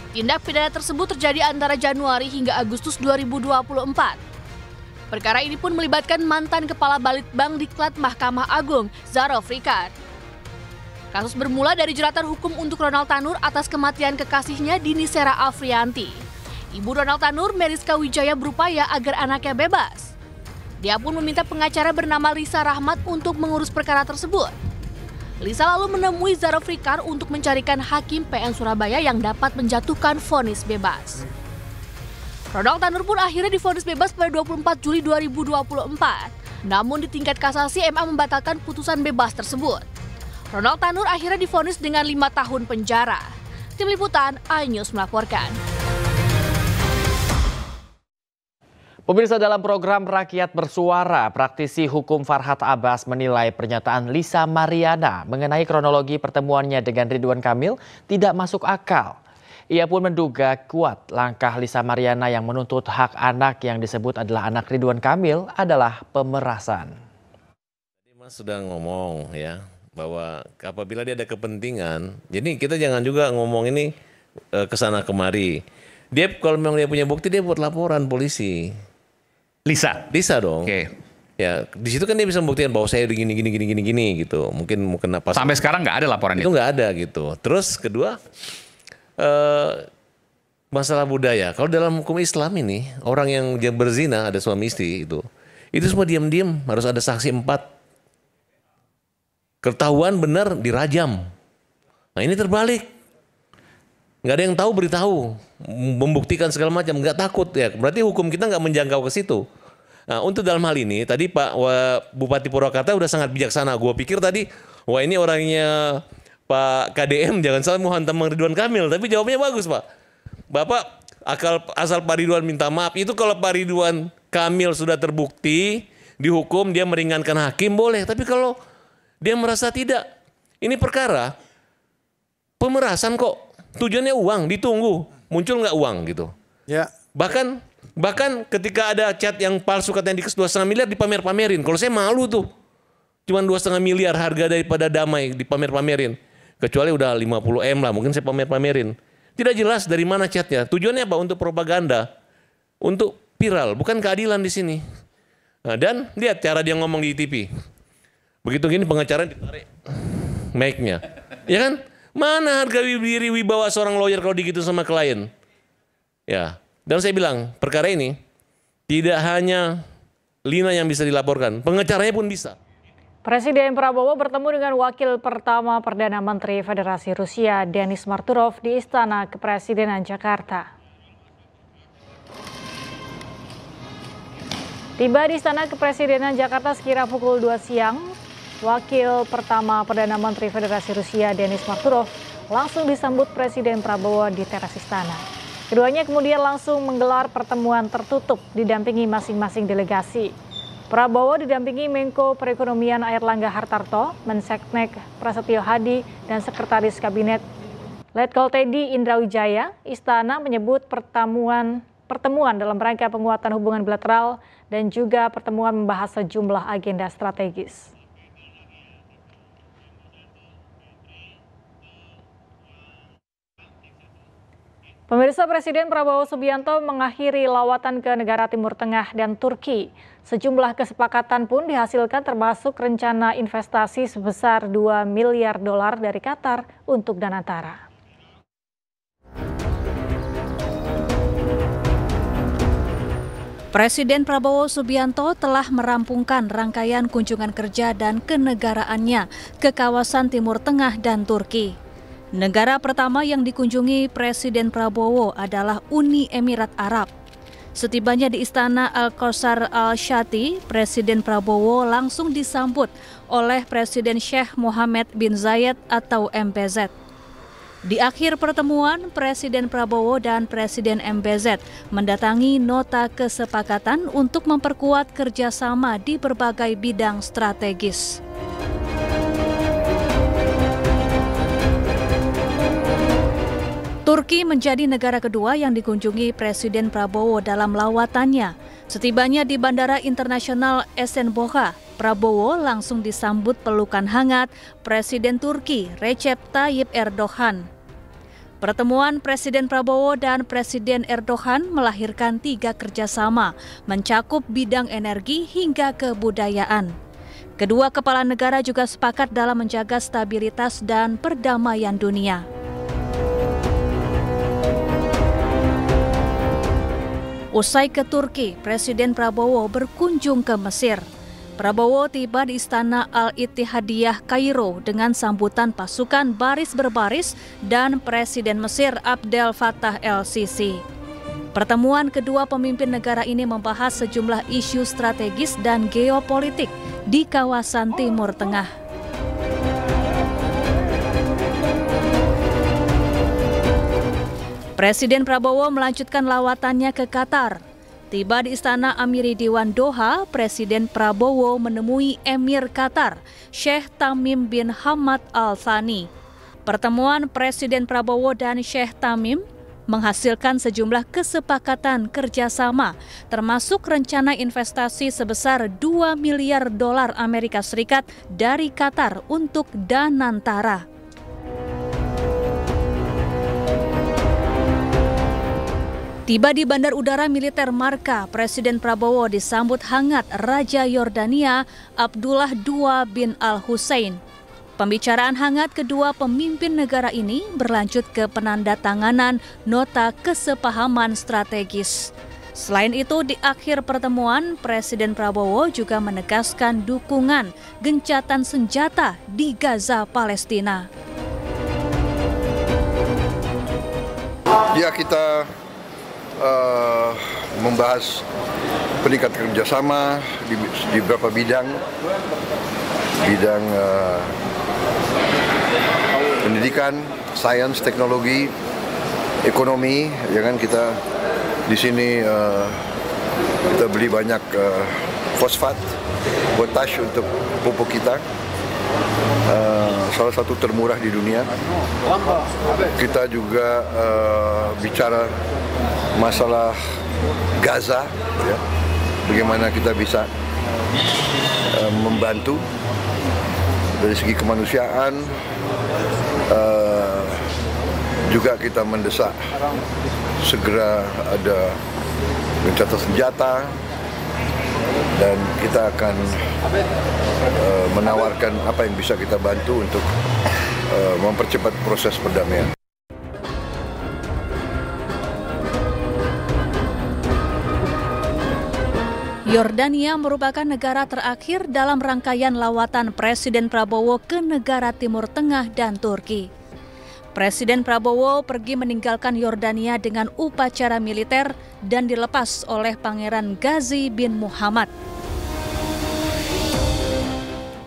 Tindak pidana tersebut terjadi antara Januari hingga Agustus 2024. Perkara ini pun melibatkan mantan Kepala Balitbank Diklat Mahkamah Agung, Zarov Ricard. Kasus bermula dari jeratan hukum untuk Ronald Tanur atas kematian kekasihnya Dini Sera Afrianti. Ibu Ronald Tanur, Meriska Wijaya, berupaya agar anaknya bebas. Dia pun meminta pengacara bernama Lisa Rahmat untuk mengurus perkara tersebut. Lisa lalu menemui Zarov Ricard untuk mencarikan hakim PN Surabaya yang dapat menjatuhkan vonis bebas. Ronald Tanur pun akhirnya divonis bebas pada 24 Juli 2024. Namun di tingkat kasasi MA membatalkan putusan bebas tersebut. Ronald Tanur akhirnya divonis dengan 5 tahun penjara. Tim Liputan iNews melaporkan. Pemirsa, dalam program Rakyat Bersuara, praktisi hukum Farhad Abbas menilai pernyataan Lisa Mariana mengenai kronologi pertemuannya dengan Ridwan Kamil tidak masuk akal. Ia pun menduga kuat langkah Lisa Mariana yang menuntut hak anak yang disebut adalah anak Ridwan Kamil adalah pemerasan. Tadi Mas sudah ngomong ya bahwa apabila dia ada kepentingan, jadi kita jangan juga ngomong ini kesana kemari. Dia kalau memang dia punya bukti dia buat laporan polisi. Lisa dong. Oke. Ya, di situ kan dia bisa membuktikan bahwa saya gini gitu. Mungkin apa sampai sekarang nggak ada laporan itu nggak ada gitu. Terus kedua masalah budaya. Kalau dalam hukum Islam ini orang yang berzina ada suami istri itu semua diam-diam harus ada saksi 4. Ketahuan benar dirajam. Nah ini terbalik. Nggak ada yang tahu beritahu, membuktikan segala macam, nggak takut ya. Berarti hukum kita nggak menjangkau ke situ. Nah untuk dalam hal ini tadi Pak Bupati Purwakarta udah sangat bijaksana. Gua pikir tadi, wah ini orangnya Pak KDM jangan salah mau hantam Ridwan Kamil. Tapi jawabnya bagus Pak. Bapak asal Pak Ridwan minta maaf. Itu kalau Pak Ridwan Kamil sudah terbukti dihukum dia meringankan hakim boleh. Tapi kalau dia merasa tidak, ini perkara pemerasan kok. Tujuannya uang, ditunggu muncul nggak uang gitu. Ya. Bahkan ketika ada chat yang palsu katanya di 2,5 miliar dipamer-pamerin. Kalau saya malu tuh, cuman 2,5 miliar harga daripada damai dipamer-pamerin. Kecuali udah 50 M lah, mungkin saya pamer-pamerin. Tidak jelas dari mana chatnya. Tujuannya apa? Untuk propaganda, untuk viral, bukan keadilan di sini. Nah, dan lihat cara dia ngomong di TV. Begitu gini pengacara ditarik mic-nya, ya kan? Mana harga diri wibawa seorang lawyer kalau digitu sama klien? Ya, dan saya bilang perkara ini tidak hanya Lina yang bisa dilaporkan, pengacaranya pun bisa. Presiden Prabowo bertemu dengan Wakil Pertama Perdana Menteri Federasi Rusia Denis Marturov di Istana Kepresidenan Jakarta. Tiba di Istana Kepresidenan Jakarta sekira pukul 2 siang, Wakil Pertama Perdana Menteri Federasi Rusia Denis Marturov langsung disambut Presiden Prabowo di teras istana. Keduanya kemudian langsung menggelar pertemuan tertutup didampingi masing-masing delegasi. Prabowo didampingi Menko Perekonomian Airlangga Hartarto, Menseknek Prasetyo Hadi, dan Sekretaris Kabinet Letkol Teddy Indrawijaya. Istana menyebut pertemuan dalam rangka penguatan hubungan bilateral dan juga pertemuan membahas sejumlah agenda strategis. Pemirsa, Presiden Prabowo Subianto mengakhiri lawatan ke negara Timur Tengah dan Turki. Sejumlah kesepakatan pun dihasilkan termasuk rencana investasi sebesar $2 miliar dari Qatar untuk Danantara. Presiden Prabowo Subianto telah merampungkan rangkaian kunjungan kerja dan kenegaraannya ke kawasan Timur Tengah dan Turki. Negara pertama yang dikunjungi Presiden Prabowo adalah Uni Emirat Arab. Setibanya di Istana Al-Qasr Al-Shati, Presiden Prabowo langsung disambut oleh Presiden Sheikh Mohammed bin Zayed atau MBZ. Di akhir pertemuan, Presiden Prabowo dan Presiden MBZ mendatangi nota kesepakatan untuk memperkuat kerjasama di berbagai bidang strategis. Turki menjadi negara kedua yang dikunjungi Presiden Prabowo dalam lawatannya. Setibanya di Bandara Internasional Esenboga, Prabowo langsung disambut pelukan hangat Presiden Turki Recep Tayyip Erdogan. Pertemuan Presiden Prabowo dan Presiden Erdogan melahirkan 3 kerjasama, mencakup bidang energi hingga kebudayaan. Kedua kepala negara juga sepakat dalam menjaga stabilitas dan perdamaian dunia. Usai ke Turki, Presiden Prabowo berkunjung ke Mesir. Prabowo tiba di Istana Al-Ittihadiyah Kairo dengan sambutan pasukan baris berbaris dan Presiden Mesir Abdel Fattah el-Sisi. Pertemuan kedua pemimpin negara ini membahas sejumlah isu strategis dan geopolitik di kawasan Timur Tengah. Presiden Prabowo melanjutkan lawatannya ke Qatar. Tiba di Istana Amiri Diwan Doha, Presiden Prabowo menemui Emir Qatar, Sheikh Tamim bin Hamad Al Thani. Pertemuan Presiden Prabowo dan Sheikh Tamim menghasilkan sejumlah kesepakatan kerjasama, termasuk rencana investasi sebesar $2 miliar Amerika Serikat dari Qatar untuk Danantara. Tiba di Bandar Udara Militer Marka, Presiden Prabowo disambut hangat Raja Yordania Abdullah II bin Al-Hussein. Pembicaraan hangat kedua pemimpin negara ini berlanjut ke penandatanganan nota kesepahaman strategis. Selain itu, di akhir pertemuan, Presiden Prabowo juga menegaskan dukungan gencatan senjata di Gaza, Palestina. Ya, kita membahas peningkatan kerjasama di beberapa bidang pendidikan, sains, teknologi, ekonomi. Ya kan, kita di sini kita beli banyak fosfat, potash untuk pupuk kita. Salah satu termurah di dunia. Kita juga bicara masalah Gaza, ya, bagaimana kita bisa membantu dari segi kemanusiaan. Juga kita mendesak segera ada gencatan senjata, dan kita akan menawarkan apa yang bisa kita bantu untuk mempercepat proses perdamaian. Yordania merupakan negara terakhir dalam rangkaian lawatan Presiden Prabowo ke negara Timur Tengah dan Turki. Presiden Prabowo pergi meninggalkan Yordania dengan upacara militer dan dilepas oleh Pangeran Ghazi bin Muhammad.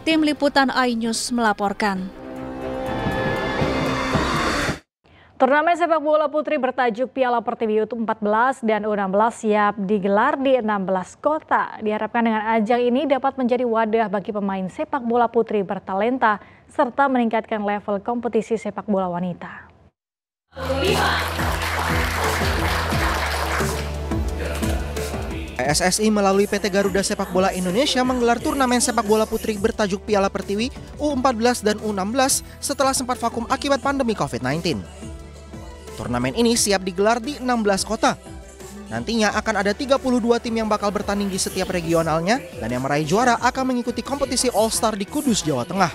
Tim Liputan iNews melaporkan. Turnamen sepak bola putri bertajuk Piala Pertiwi U14 dan U16 siap digelar di 16 kota. Diharapkan dengan ajang ini dapat menjadi wadah bagi pemain sepak bola putri bertalenta serta meningkatkan level kompetisi sepak bola wanita. PSSI melalui PT Garuda Sepak Bola Indonesia menggelar turnamen sepak bola putri bertajuk Piala Pertiwi U14 dan U16 setelah sempat vakum akibat pandemi COVID-19. Turnamen ini siap digelar di 16 kota. Nantinya akan ada 32 tim yang bakal bertanding di setiap regionalnya dan yang meraih juara akan mengikuti kompetisi All-Star di Kudus, Jawa Tengah.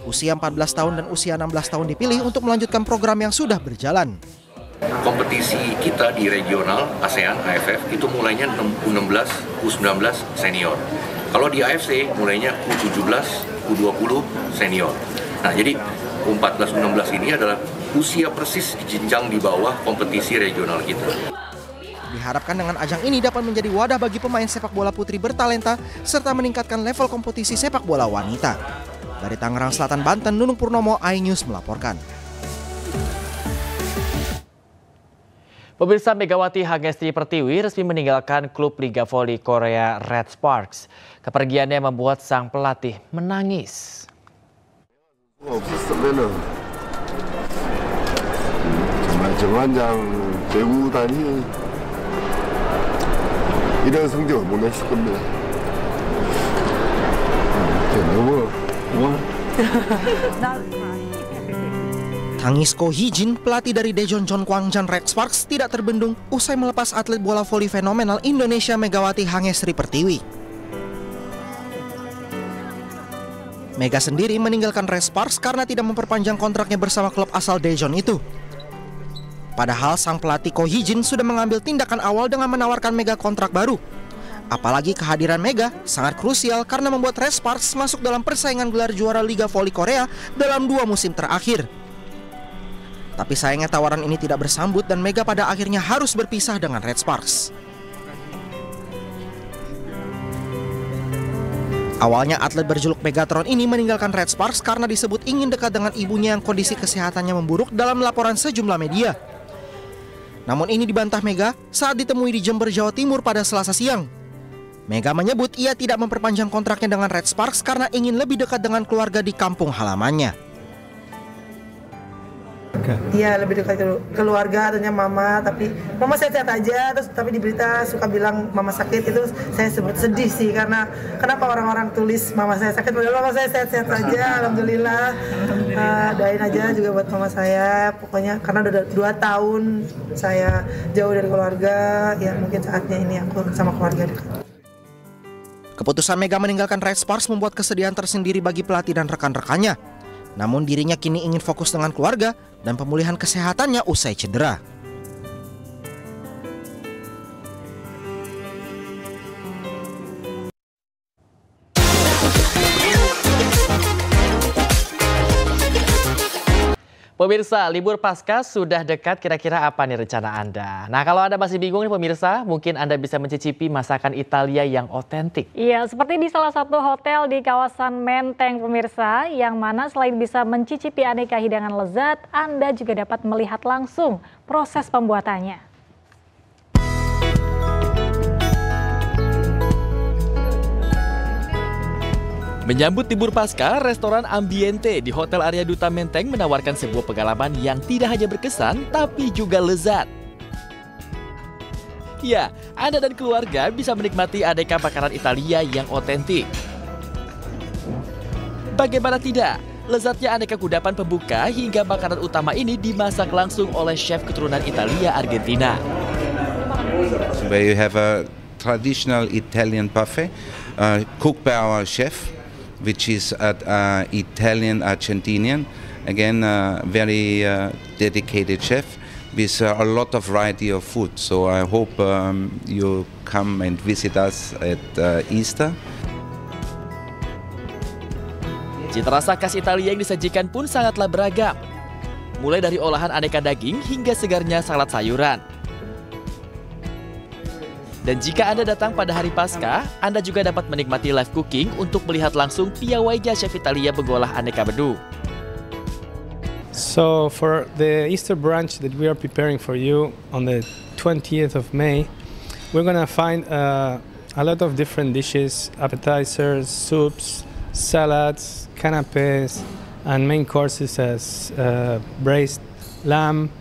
Usia 14 tahun dan usia 16 tahun dipilih untuk melanjutkan program yang sudah berjalan. Kompetisi kita di regional ASEAN AFF itu mulainya U16, U19 senior. Kalau di AFC mulainya U17, U20 senior. Nah, jadi U14, U16 ini adalah usia persis jenjang di bawah kompetisi regional kita. Diharapkan dengan ajang ini dapat menjadi wadah bagi pemain sepak bola putri bertalenta serta meningkatkan level kompetisi sepak bola wanita. Dari Tangerang Selatan, Banten, Nunung Purnomo, iNews melaporkan. Pemirsa, Megawati Hangestri Pertiwi resmi meninggalkan klub Liga Voli Korea Red Sparks. Kepergiannya membuat sang pelatih menangis. 정관장 배구단이 이런 성적을 못 냈을 겁니다. 너무 Tangis Ko Hee-jin, pelatih dari Daejeon Jeonkwangjan Red Sparks, tidak terbendung usai melepas atlet bola voli fenomenal Indonesia Megawati Hangestri Pertiwi. Mega sendiri meninggalkan Red Sparks karena tidak memperpanjang kontraknya bersama klub asal Daejeon itu. Padahal sang pelatih Ko Hee-jin sudah mengambil tindakan awal dengan menawarkan Mega kontrak baru. Apalagi kehadiran Mega sangat krusial karena membuat Red Sparks masuk dalam persaingan gelar juara Liga Voli Korea dalam 2 musim terakhir. Tapi sayangnya tawaran ini tidak bersambut dan Mega pada akhirnya harus berpisah dengan Red Sparks. Awalnya atlet berjuluk Megatron ini meninggalkan Red Sparks karena disebut ingin dekat dengan ibunya yang kondisi kesehatannya memburuk dalam laporan sejumlah media. Namun ini dibantah Mega saat ditemui di Jember, Jawa Timur pada Selasa siang. Mega menyebut ia tidak memperpanjang kontraknya dengan Red Sparks karena ingin lebih dekat dengan keluarga di kampung halamannya. Iya, lebih dekat keluarga, tentunya mama, tapi mama sehat-sehat aja. Terus tapi di berita suka bilang mama sakit, itu saya sebut sedih sih karena kenapa orang-orang tulis mama saya sakit, padahal mama saya sehat-sehat aja, alhamdulillah. Doain aja juga buat mama saya, pokoknya karena udah 2 tahun saya jauh dari keluarga, ya mungkin saatnya ini aku sama keluarga dekat. Keputusan Mega meninggalkan Red Sparks membuat kesedihan tersendiri bagi pelatih dan rekan-rekannya. Namun dirinya kini ingin fokus dengan keluarga dan pemulihan kesehatannya usai cedera. Pemirsa, libur Paskah sudah dekat, kira-kira apa nih rencana Anda? Nah, kalau Anda masih bingung nih pemirsa, mungkin Anda bisa mencicipi masakan Italia yang otentik. Iya, seperti di salah satu hotel di kawasan Menteng pemirsa, yang mana selain bisa mencicipi aneka hidangan lezat, Anda juga dapat melihat langsung proses pembuatannya. Menyambut libur Paskah, restoran Ambiente di Hotel Arya Duta Menteng menawarkan sebuah pengalaman yang tidak hanya berkesan, tapi juga lezat. Ya, Anda dan keluarga bisa menikmati aneka makanan Italia yang otentik. Bagaimana tidak, lezatnya aneka kudapan pembuka hingga makanan utama ini dimasak langsung oleh chef keturunan Italia Argentina. Where you have a traditional Italian buffet cooked by our chef, which is Italian Argentinian, again, very dedicated chef with a lot of variety of food. So I hope you come and visit us at Easter. Cita rasa khas Italia yang disajikan pun sangatlah beragam. Mulai dari olahan aneka daging hingga segarnya salad sayuran. Dan jika Anda datang pada hari Paskah, Anda juga dapat menikmati live cooking untuk melihat langsung piawainya chef Italia mengolah aneka menu. So for the Easter brunch that we are preparing for you on the 20th of May, we're gonna find a lot of different dishes, appetizers, soups, salads, canapés, and main courses as braised lamb,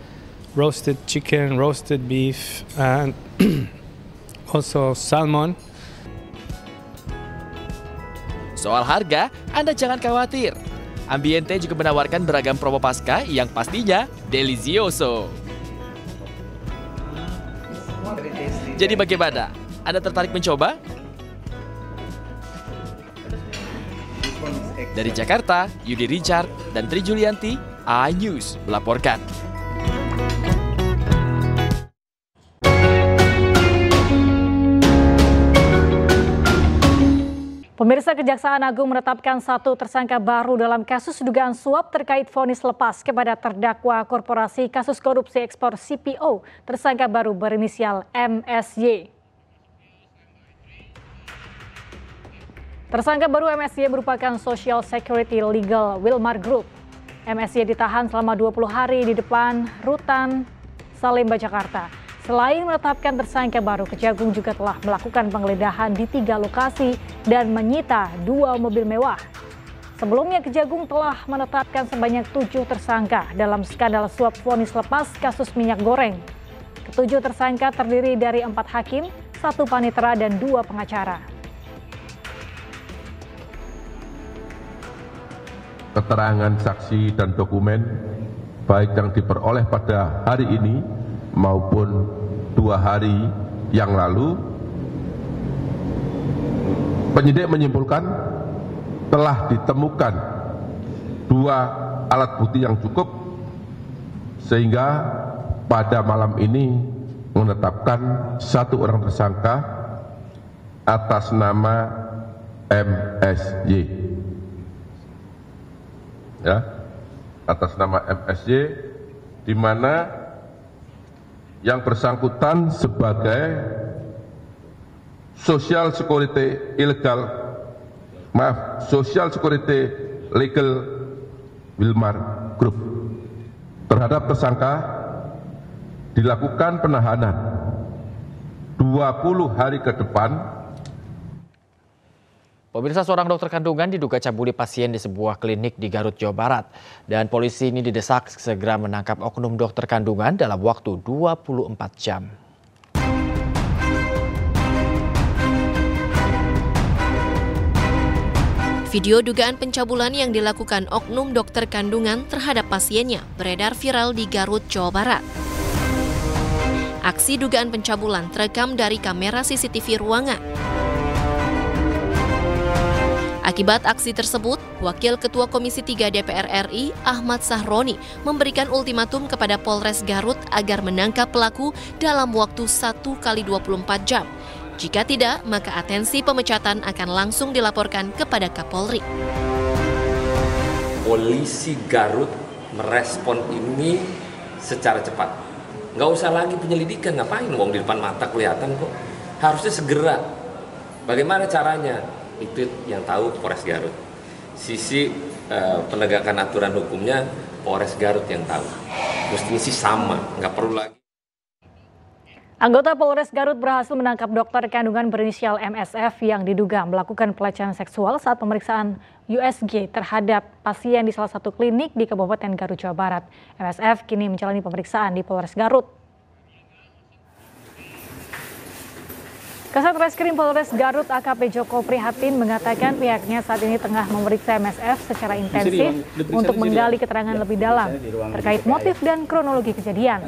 roasted chicken, roasted beef, and also salmon. Soal harga, Anda jangan khawatir. Ambiente juga menawarkan beragam promo Paskah yang pastinya delicioso. Jadi bagaimana? Anda tertarik mencoba? Dari Jakarta, Yudi Richard dan Tri Julianti, iNews melaporkan. Pemirsa, Kejaksaan Agung menetapkan 1 tersangka baru dalam kasus dugaan suap terkait vonis lepas kepada terdakwa korporasi kasus korupsi ekspor CPO, tersangka baru berinisial MSY. Tersangka baru MSY merupakan Social Security Legal Wilmar Group. MSY ditahan selama 20 hari di depan Rutan Salemba, Jakarta. Selain menetapkan tersangka baru, Kejagung juga telah melakukan penggeledahan di 3 lokasi dan menyita 2 mobil mewah. Sebelumnya Kejagung telah menetapkan sebanyak 7 tersangka dalam skandal suap vonis lepas kasus minyak goreng. Ketujuh tersangka terdiri dari 4 hakim, 1 panitera dan 2 pengacara. Keterangan saksi dan dokumen baik yang diperoleh pada hari ini maupun 2 hari yang lalu, penyidik menyimpulkan telah ditemukan 2 alat bukti yang cukup sehingga pada malam ini menetapkan 1 orang tersangka atas nama MSY. Ya, atas nama MSY, di mana yang bersangkutan sebagai Social Security Legal Wilmar Group. Terhadap tersangka dilakukan penahanan 20 hari ke depan. Pemirsa, seorang dokter kandungan diduga cabuli pasien di sebuah klinik di Garut, Jawa Barat. Dan polisi ini didesak segera menangkap oknum dokter kandungan dalam waktu 24 jam. Video dugaan pencabulan yang dilakukan oknum dokter kandungan terhadap pasiennya beredar viral di Garut, Jawa Barat. Aksi dugaan pencabulan terekam dari kamera CCTV ruangan. Akibat aksi tersebut, Wakil Ketua Komisi 3 DPR RI Ahmad Sahroni memberikan ultimatum kepada Polres Garut agar menangkap pelaku dalam waktu 1x24 jam. Jika tidak, maka atensi pemecatan akan langsung dilaporkan kepada Kapolri. Polisi Garut merespon ini secara cepat. Nggak usah lagi penyelidikan, ngapain? Wong di depan mata kelihatan kok. Harusnya segera. Bagaimana caranya? Itu yang tahu Polres Garut. Sisi penegakan aturan hukumnya Polres Garut yang tahu. Mestinya sih sama, nggak perlu lagi. Anggota Polres Garut berhasil menangkap dokter kandungan berinisial MSF yang diduga melakukan pelecehan seksual saat pemeriksaan USG terhadap pasien di salah satu klinik di Kabupaten Garut, Jawa Barat. MSF kini menjalani pemeriksaan di Polres Garut. Kasat Reskrim Polres Garut AKP Joko Prihatin mengatakan pihaknya saat ini tengah memeriksa MSF secara intensif untuk menggali keterangan lebih dalam terkait motif dan kronologi kejadian.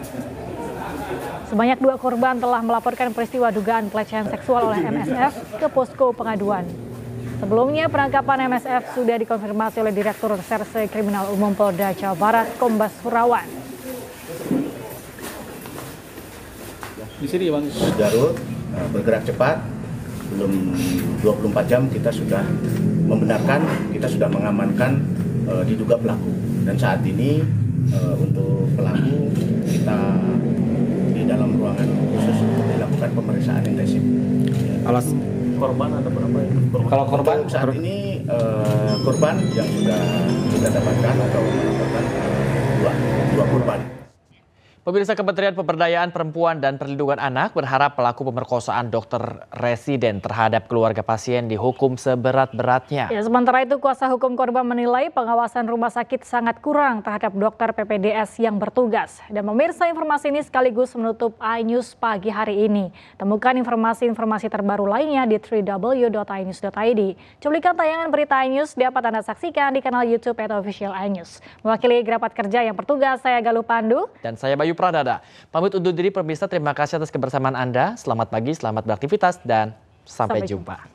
Sebanyak 2 korban telah melaporkan peristiwa dugaan pelecehan seksual oleh MSF ke posko pengaduan. Sebelumnya, penangkapan MSF sudah dikonfirmasi oleh Direktur Reserse Kriminal Umum Polda Jawa Barat, Kombes Surawan. Di sini Bang Garut bergerak cepat, belum 24 jam kita sudah membenarkan, kita sudah mengamankan diduga pelaku. Dan saat ini untuk pelaku kita di dalam ruangan khusus untuk dilakukan pemeriksaan intensif. Alas korban ada berapa? Kalau korban saat ini korban yang sudah kita dapatkan atau melaporkan dua korban. Pemirsa, Kementerian Pemberdayaan Perempuan dan Perlindungan Anak berharap pelaku pemerkosaan dokter residen terhadap keluarga pasien dihukum seberat-beratnya. Ya, sementara itu kuasa hukum korban menilai pengawasan rumah sakit sangat kurang terhadap dokter PPDS yang bertugas. Dan pemirsa, informasi ini sekaligus menutup iNews pagi hari ini. Temukan informasi-informasi terbaru lainnya di www.inews.id. Cuplikan tayangan berita iNews dapat Anda saksikan di kanal YouTube @official iNews. Mewakili Grapat Kerja yang bertugas, saya Galuh Pandu. Dan saya Bayu Pradada. Pamit undur diri pemirsa, terima kasih atas kebersamaan Anda. Selamat pagi, selamat beraktivitas, dan sampai jumpa.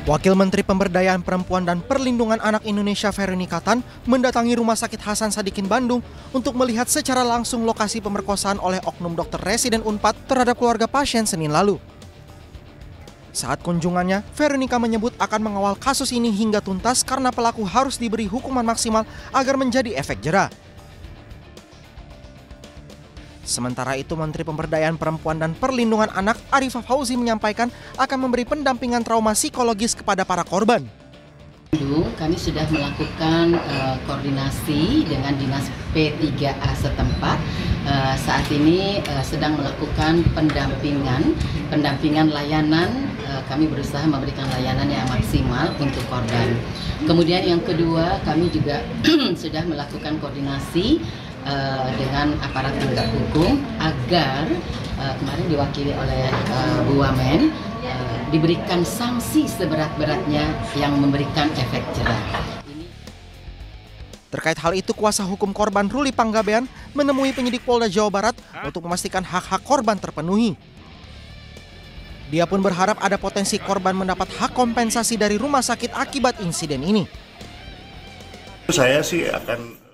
Wakil Menteri Pemberdayaan Perempuan dan Perlindungan Anak Indonesia Veronika Tan mendatangi Rumah Sakit Hasan Sadikin Bandung untuk melihat secara langsung lokasi pemerkosaan oleh oknum dokter residen Unpad terhadap keluarga pasien Senin lalu. Saat kunjungannya, Veronika menyebut akan mengawal kasus ini hingga tuntas karena pelaku harus diberi hukuman maksimal agar menjadi efek jera. Sementara itu, Menteri Pemberdayaan Perempuan dan Perlindungan Anak Arifah Fauzi menyampaikan akan memberi pendampingan trauma psikologis kepada para korban. Kami sudah melakukan koordinasi dengan Dinas P3A setempat. Saat ini sedang melakukan pendampingan layanan. Kami berusaha memberikan layanan yang maksimal untuk korban. Kemudian yang kedua, kami juga sudah melakukan koordinasi dengan aparat penegak hukum agar kemarin diwakili oleh Bu Wamen diberikan sanksi seberat-beratnya yang memberikan efek jera. Terkait hal itu, kuasa hukum korban Ruli Panggabean menemui penyidik Polda Jawa Barat untuk memastikan hak-hak korban terpenuhi. Dia pun berharap ada potensi korban mendapat hak kompensasi dari rumah sakit akibat insiden ini. Saya sih akan